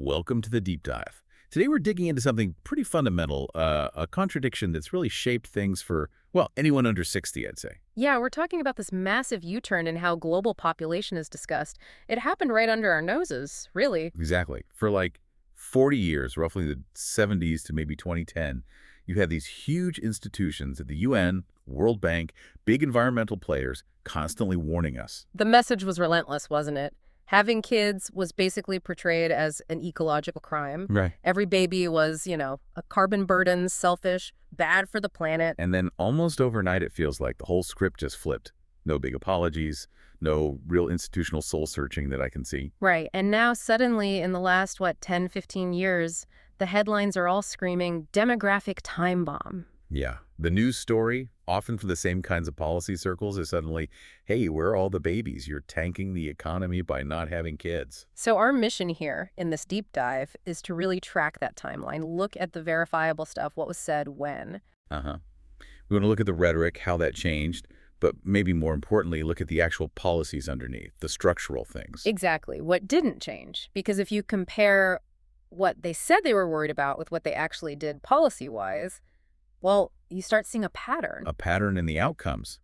Welcome to the deep dive. Today we're digging into something pretty fundamental, a contradiction that's really shaped things for, well, anyone under 60, I'd say. Yeah, we're talking about this massive U-turn in how global population is discussed. It happened right under our noses, really. Exactly. For like 40 years, roughly the 70s to maybe 2010, you had these huge institutions at the UN, World Bank, big environmental players constantly warning us. The message was relentless, wasn't it? Having kids was basically portrayed as an ecological crime. Right. Every baby was, a carbon burden, selfish, bad for the planet. And then almost overnight, it feels like the whole script just flipped. No big apologies, no real institutional soul searching that I can see. Right. And now suddenly in the last, 10, 15 years, the headlines are all screaming demographic time bomb. Yeah. The news story, often for the same kinds of policy circles, is suddenly, hey, where are all the babies? You're tanking the economy by not having kids. So our mission here in this deep dive is to really track that timeline, look at the verifiable stuff, what was said when. Uh-huh. We want to look at the rhetoric, how that changed, but maybe more importantly, look at the actual policies underneath, the structural things. Exactly. What didn't change? Because if you compare what they said they were worried about with what they actually did policy-wise, well, you start seeing a pattern. A pattern in the outcomes,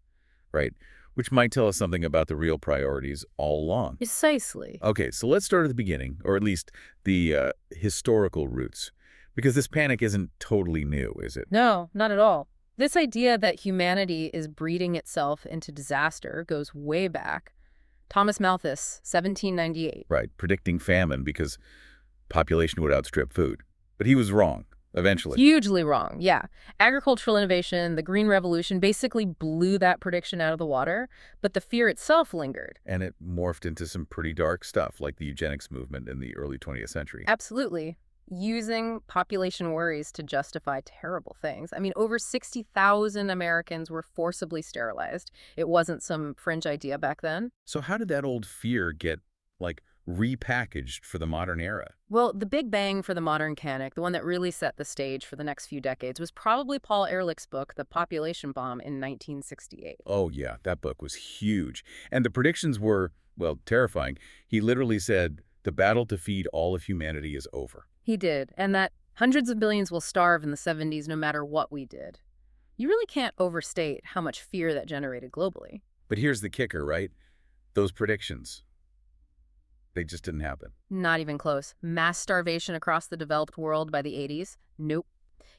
right? Which might tell us something about the real priorities all along. Precisely. Okay, so let's start at the beginning, or at least the historical roots, because this panic isn't totally new, is it? No, not at all. This idea that humanity is breeding itself into disaster goes way back. Thomas Malthus, 1798. Right, predicting famine because population would outstrip food. But he was wrong, eventually. Hugely wrong, yeah. Agricultural innovation, the Green Revolution, basically blew that prediction out of the water, but the fear itself lingered. And it morphed into some pretty dark stuff, like the eugenics movement in the early 20th century. Absolutely. Using population worries to justify terrible things. I mean, over 60,000 Americans were forcibly sterilized. It wasn't some fringe idea back then. So how did that old fear get, repackaged for the modern era? Well, the big bang for the modern panic, the one that really set the stage for the next few decades, was probably Paul Ehrlich's book, The Population Bomb, in 1968. Oh, yeah, that book was huge. And the predictions were, well, terrifying. He literally said, the battle to feed all of humanity is over. He did, and that hundreds of millions will starve in the 70s no matter what we did. You really can't overstate how much fear that generated globally. But here's the kicker, right? Those predictions, they just didn't happen. Not even close. Mass starvation across the developed world by the 80s? Nope.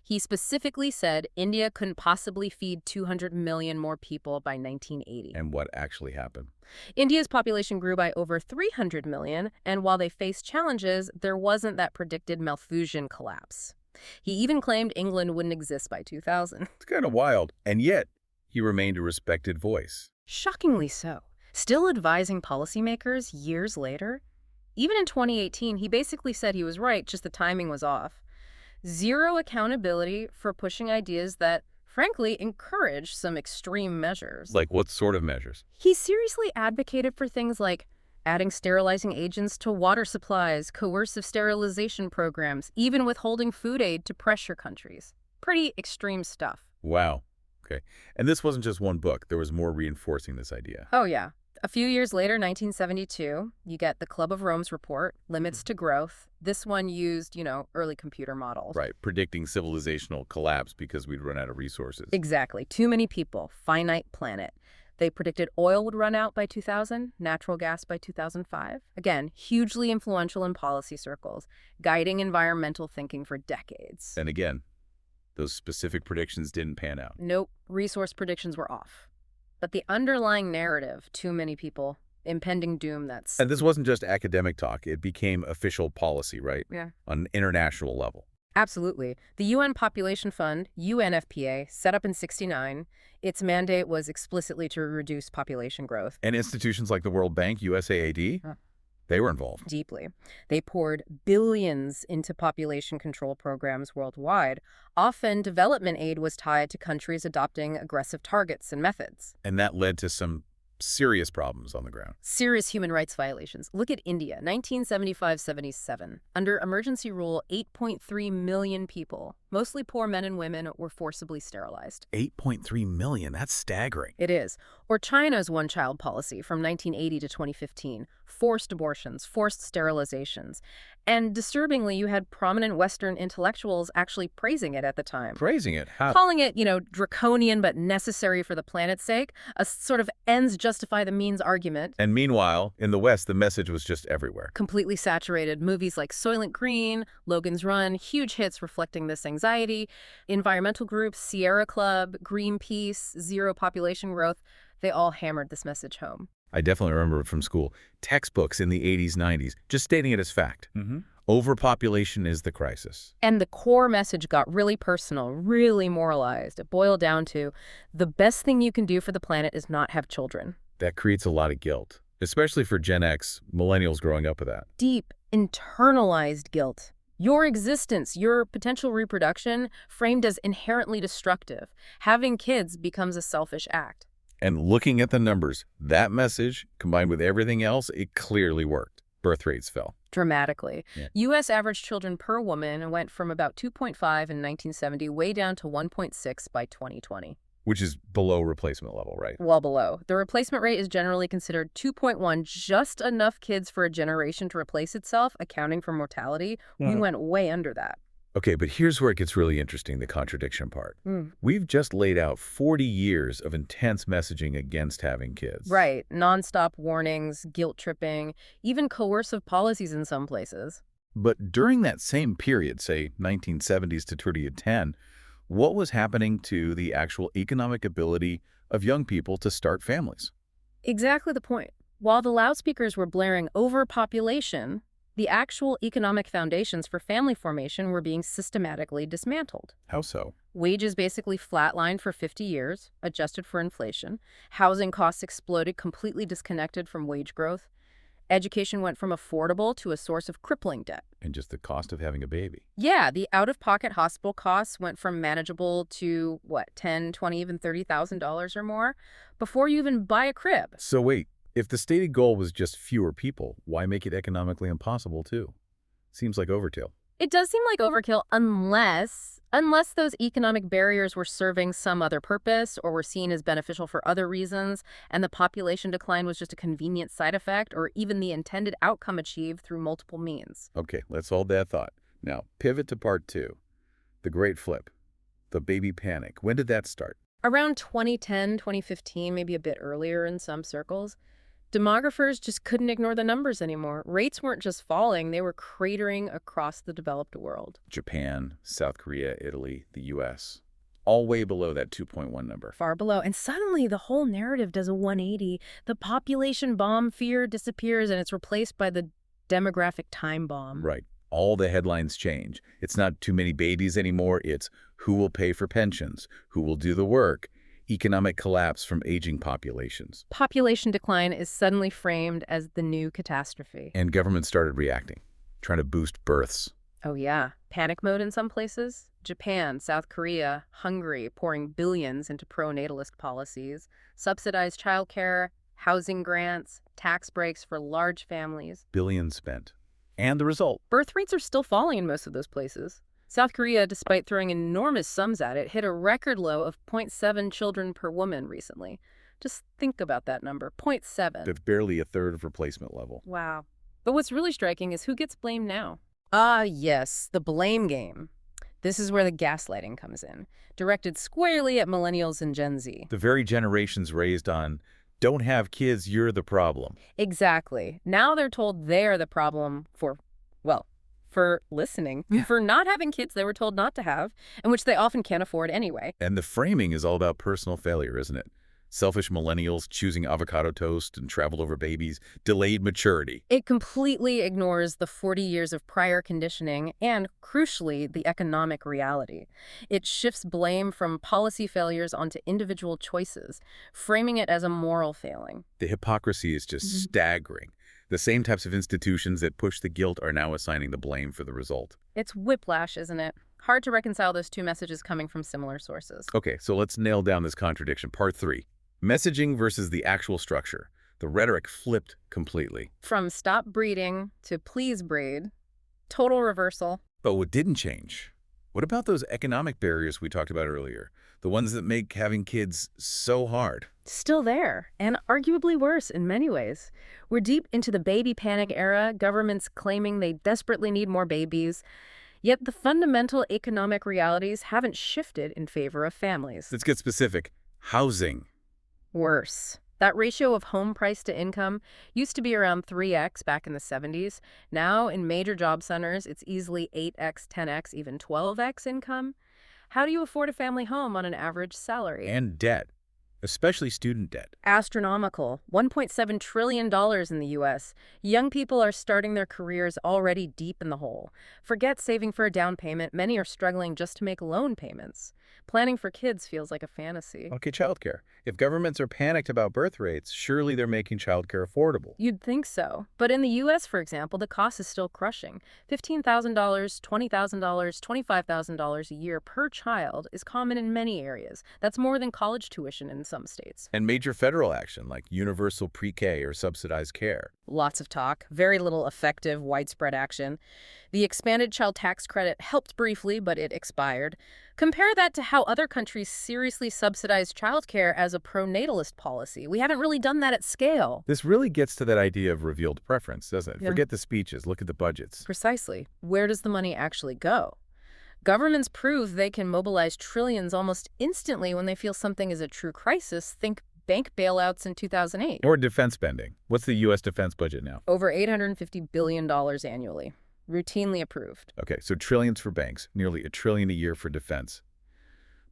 He specifically said India couldn't possibly feed 200 million more people by 1980. And what actually happened? India's population grew by over 300 million, and while they faced challenges, there wasn't that predicted Malthusian collapse. He even claimed England wouldn't exist by 2000. It's kind of wild. And yet, he remained a respected voice. Shockingly so. Still advising policymakers years later. Even in 2018, he basically said he was right, just the timing was off. Zero accountability for pushing ideas that, frankly, encourage some extreme measures. Like what sort of measures? He seriously advocated for things like adding sterilizing agents to water supplies, coercive sterilization programs, even withholding food aid to pressure countries. Pretty extreme stuff. Wow. Okay. And this wasn't just one book. There was more reinforcing this idea. Oh, yeah. A few years later, 1972, you get the Club of Rome's report, Limits to Growth. This one used, early computer models. Right, predicting civilizational collapse because we'd run out of resources. Exactly. Too many people, finite planet. They predicted oil would run out by 2000, natural gas by 2005. Again, hugely influential in policy circles, guiding environmental thinking for decades. And again, those specific predictions didn't pan out. Nope, resource predictions were off. But the underlying narrative, too many people, impending doom, that's... And this wasn't just academic talk. It became official policy, right? Yeah. On an international level. Absolutely. The UN Population Fund, UNFPA, set up in '69, its mandate was explicitly to reduce population growth. And institutions like the World Bank, USAID, they were involved. Deeply. They poured billions into population control programs worldwide. Often, development aid was tied to countries adopting aggressive targets and methods. And that led to some serious problems on the ground. Serious human rights violations. Look at India, 1975-77. Under emergency rule, 8.3 million people, mostly poor men and women, were forcibly sterilized. 8.3 million, that's staggering. It is. Or China's one-child policy from 1980 to 2015. Forced abortions, forced sterilizations. And disturbingly, you had prominent Western intellectuals actually praising it at the time. Praising it. How? Calling it, draconian but necessary for the planet's sake, a sort of ends justify the means argument. And meanwhile, in the West, the message was just everywhere. Completely saturated. Movies like Soylent Green, Logan's Run, huge hits reflecting this anxiety. Environmental groups, Sierra Club, Greenpeace, Zero Population Growth, they all hammered this message home. I definitely remember it from school. Textbooks in the 80s, 90s, just stating it as fact. Overpopulation is the crisis. And the core message got really personal, really moralized. It boiled down to, the best thing you can do for the planet is not have children. That creates a lot of guilt, especially for Gen X, millennials growing up with that. Deep, internalized guilt. Your existence, your potential reproduction, framed as inherently destructive. Having kids becomes a selfish act. And looking at the numbers, that message, combined with everything else, it clearly worked. Birth rates fell. Dramatically. Yeah. U.S. average children per woman went from about 2.5 in 1970 way down to 1.6 by 2020. Which is below replacement level, right? Well below. The replacement rate is generally considered 2.1, just enough kids for a generation to replace itself, accounting for mortality. We went way under that. Okay, but here's where it gets really interesting, the contradiction part. We've just laid out 40 years of intense messaging against having kids. Right. Nonstop warnings, guilt tripping, even coercive policies in some places. But during that same period, say 1970s to 2010, what was happening to the actual economic ability of young people to start families? Exactly the point. While the loudspeakers were blaring overpopulation, the actual economic foundations for family formation were being systematically dismantled. How so? Wages basically flatlined for 50 years, adjusted for inflation. Housing costs exploded, completely disconnected from wage growth. Education went from affordable to a source of crippling debt. And just the cost of having a baby. Yeah, the out-of-pocket hospital costs went from manageable to, $10, $20, even $30,000 or more before you even buy a crib. So wait, if the stated goal was just fewer people, why make it economically impossible too? Seems like overkill. It does seem like overkill unless those economic barriers were serving some other purpose or were seen as beneficial for other reasons, and the population decline was just a convenient side effect or even the intended outcome achieved through multiple means. Okay, let's hold that thought. Now, pivot to part 2. The Great Flip. The baby panic. When did that start? Around 2010, 2015, maybe a bit earlier in some circles. Demographers just couldn't ignore the numbers anymore. Rates weren't just falling, they were cratering across the developed world. Japan, South Korea, Italy, the U.S. All way below that 2.1 number. Far below. And suddenly the whole narrative does a 180. The population bomb fear disappears and it's replaced by the demographic time bomb. Right. All the headlines change. It's not too many babies anymore. It's who will pay for pensions, who will do the work, economic collapse from aging populations. Population decline is suddenly framed as the new catastrophe. And governments started reacting, trying to boost births. Oh yeah, panic mode in some places. Japan, South Korea, Hungary pouring billions into pro-natalist policies, subsidized childcare, housing grants, tax breaks for large families. Billions spent. And the result? Birth rates are still falling in most of those places. South Korea, despite throwing enormous sums at it, hit a record low of 0.7 children per woman recently. Just think about that number, 0.7. That's barely a third of replacement level. Wow. But what's really striking is who gets blamed now. Ah, yes, the blame game. This is where the gaslighting comes in, directed squarely at millennials and Gen Z. The very generations raised on, don't have kids, you're the problem. Exactly. Now they're told they're the problem for listening, for not having kids they were told not to have, and which they often can't afford anyway. And the framing is all about personal failure, isn't it? Selfish millennials choosing avocado toast and travel over babies, delayed maturity. It completely ignores the 40 years of prior conditioning and, crucially, the economic reality. It shifts blame from policy failures onto individual choices, framing it as a moral failing. The hypocrisy is just staggering. The same types of institutions that push the guilt are now assigning the blame for the result. It's whiplash, isn't it? Hard to reconcile those two messages coming from similar sources. Okay, so let's nail down this contradiction. Part 3. Messaging versus the actual structure. The rhetoric flipped completely. From stop breeding to please breed. Total reversal. But what didn't change? What about those economic barriers we talked about earlier? The ones that make having kids so hard? Still there, and arguably worse in many ways. We're deep into the baby panic era, governments claiming they desperately need more babies, yet the fundamental economic realities haven't shifted in favor of families. Let's get specific. Housing. Worse. That ratio of home price to income used to be around 3x back in the 70s. Now, in major job centers, it's easily 8x, 10x, even 12x income. How do you afford a family home on an average salary? And debt, especially student debt. Astronomical. $1.7 trillion in the U.S. Young people are starting their careers already deep in the hole. Forget saving for a down payment. Many are struggling just to make loan payments. Planning for kids feels like a fantasy. Okay, childcare. If governments are panicked about birth rates, surely they're making childcare affordable. You'd think so. But in the U.S., for example, the cost is still crushing. $15,000, $20,000, $25,000 a year per child is common in many areas. That's more than college tuition in some states. And major federal action like universal pre-K or subsidized care. Lots of talk, very little effective, widespread action. The expanded child tax credit helped briefly, but it expired. Compare that to how other countries seriously subsidize childcare as a pro-natalist policy. We haven't really done that at scale. This really gets to that idea of revealed preference, doesn't it? Yeah. Forget the speeches, look at the budgets. Precisely. Where does the money actually go? Governments prove they can mobilize trillions almost instantly when they feel something is a true crisis. Think bank bailouts in 2008. Or defense spending. What's the U.S. defense budget now? Over $850 billion annually. Routinely approved. Okay, so trillions for banks, nearly $1 trillion a year for defense.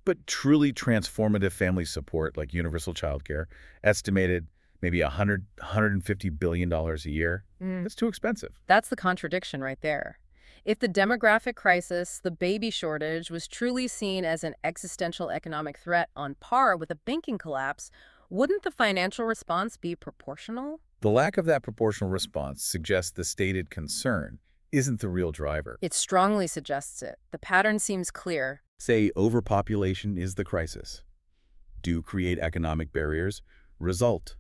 But truly transformative family support like universal childcare, estimated maybe $150 billion a year, that's too expensive. That's the contradiction right there. If the demographic crisis, the baby shortage, was truly seen as an existential economic threat on par with a banking collapse, wouldn't the financial response be proportional? The lack of that proportional response suggests the stated concern isn't the real driver. It strongly suggests it. The pattern seems clear. Say overpopulation is the crisis. Do create economic barriers. Result: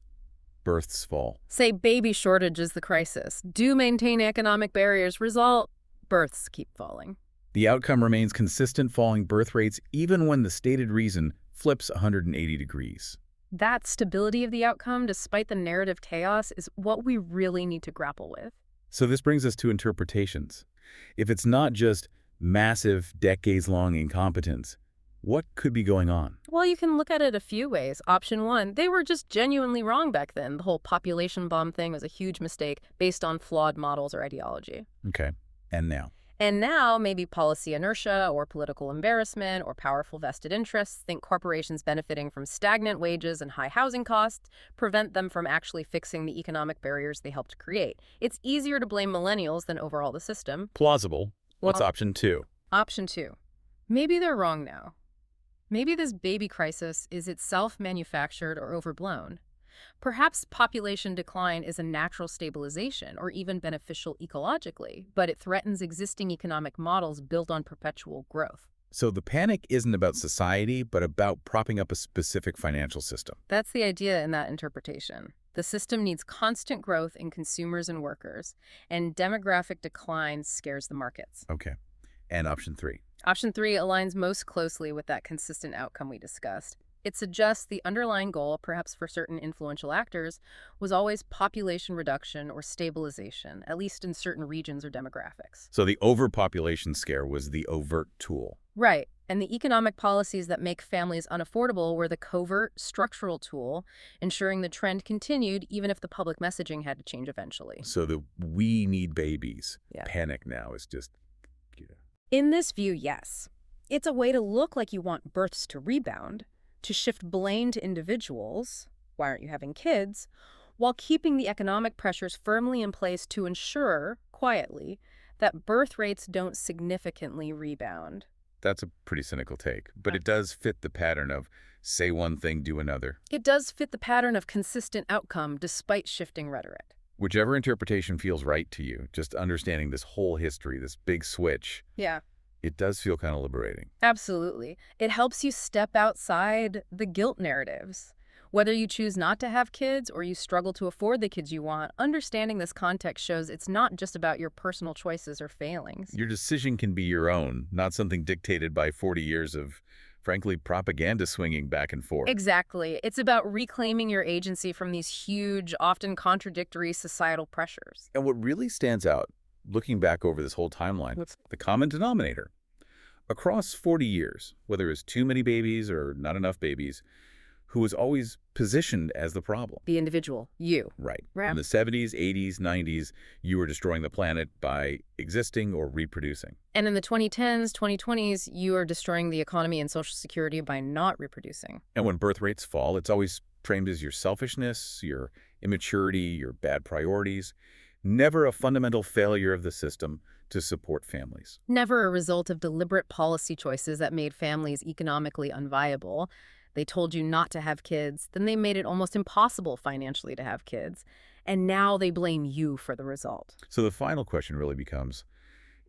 births fall. Say baby shortage is the crisis. Do maintain economic barriers. Result: births keep falling. The outcome remains consistent falling birth rates even when the stated reason flips 180 degrees. That stability of the outcome, despite the narrative chaos, is what we really need to grapple with. So this brings us to interpretations. If it's not just massive, decades-long incompetence, what could be going on? Well, you can look at it a few ways. Option one, they were just genuinely wrong back then. The whole population bomb thing was a huge mistake based on flawed models or ideology. Okay, and now? And now, maybe policy inertia or political embarrassment or powerful vested interests think corporations benefiting from stagnant wages and high housing costs prevent them from actually fixing the economic barriers they helped create. It's easier to blame millennials than overhaul the system. Plausible. What's Well, option two? Option two, maybe they're wrong now. Maybe this baby crisis is itself manufactured or overblown. Perhaps population decline is a natural stabilization or even beneficial ecologically, but it threatens existing economic models built on perpetual growth. So the panic isn't about society, but about propping up a specific financial system. That's the idea in that interpretation. The system needs constant growth in consumers and workers, and demographic decline scares the markets. Okay. And option three? Option three aligns most closely with that consistent outcome we discussed. It suggests the underlying goal, perhaps for certain influential actors, was always population reduction or stabilization, at least in certain regions or demographics. So the overpopulation scare was the overt tool. Right. And the economic policies that make families unaffordable were the covert, structural tool, ensuring the trend continued even if the public messaging had to change eventually. So the we need babies Yeah. panic now is just, In this view, yes. It's a way to look like you want births to rebound, to shift blame to individuals, why aren't you having kids, while keeping the economic pressures firmly in place to ensure, quietly, that birth rates don't significantly rebound. That's a pretty cynical take, but it does fit the pattern of say one thing, do another. It does fit the pattern of consistent outcome despite shifting rhetoric. Whichever interpretation feels right to you, just understanding this whole history, this big switch, Yeah, it does feel kind of liberating. absolutely. It helps you step outside the guilt narratives. Whether you choose not to have kids or you struggle to afford the kids you want, understanding this context shows it's not just about your personal choices or failings. Your decision can be your own, not something dictated by 40 years of, frankly, propaganda swinging back and forth. Exactly. It's about reclaiming your agency from these huge, often contradictory societal pressures. And what really stands out, looking back over this whole timeline, What's the common denominator. Across 40 years, whether it's too many babies or not enough babies, who was always positioned as the problem. the individual, you. Right. Right. In the 70s, 80s, 90s, you were destroying the planet by existing or reproducing. And in the 2010s, 2020s, you are destroying the economy and Social Security by not reproducing. And when birth rates fall, it's always framed as your selfishness, your immaturity, your bad priorities, never a fundamental failure of the system to support families. Never a result of deliberate policy choices that made families economically unviable. They told you not to have kids, then they made it almost impossible financially to have kids, and now they blame you for the result. So the final question really becomes,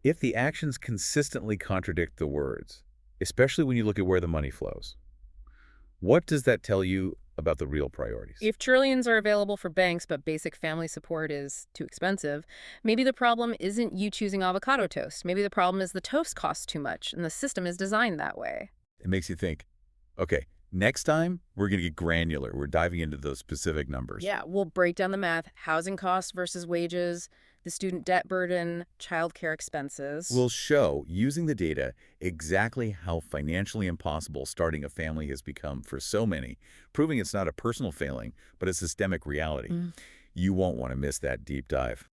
if the actions consistently contradict the words, especially when you look at where the money flows, what does that tell you about the real priorities? If trillions are available for banks but basic family support is too expensive, maybe the problem isn't you choosing avocado toast. Maybe the problem is the toast costs too much and the system is designed that way. It makes you think, okay, next time we're going to get granular. We're diving into those specific numbers. Yeah, we'll break down the math, housing costs versus wages, the student debt burden, childcare expenses. We'll show, using the data, exactly how financially impossible starting a family has become for so many, proving it's not a personal failing, but a systemic reality. You won't want to miss that deep dive.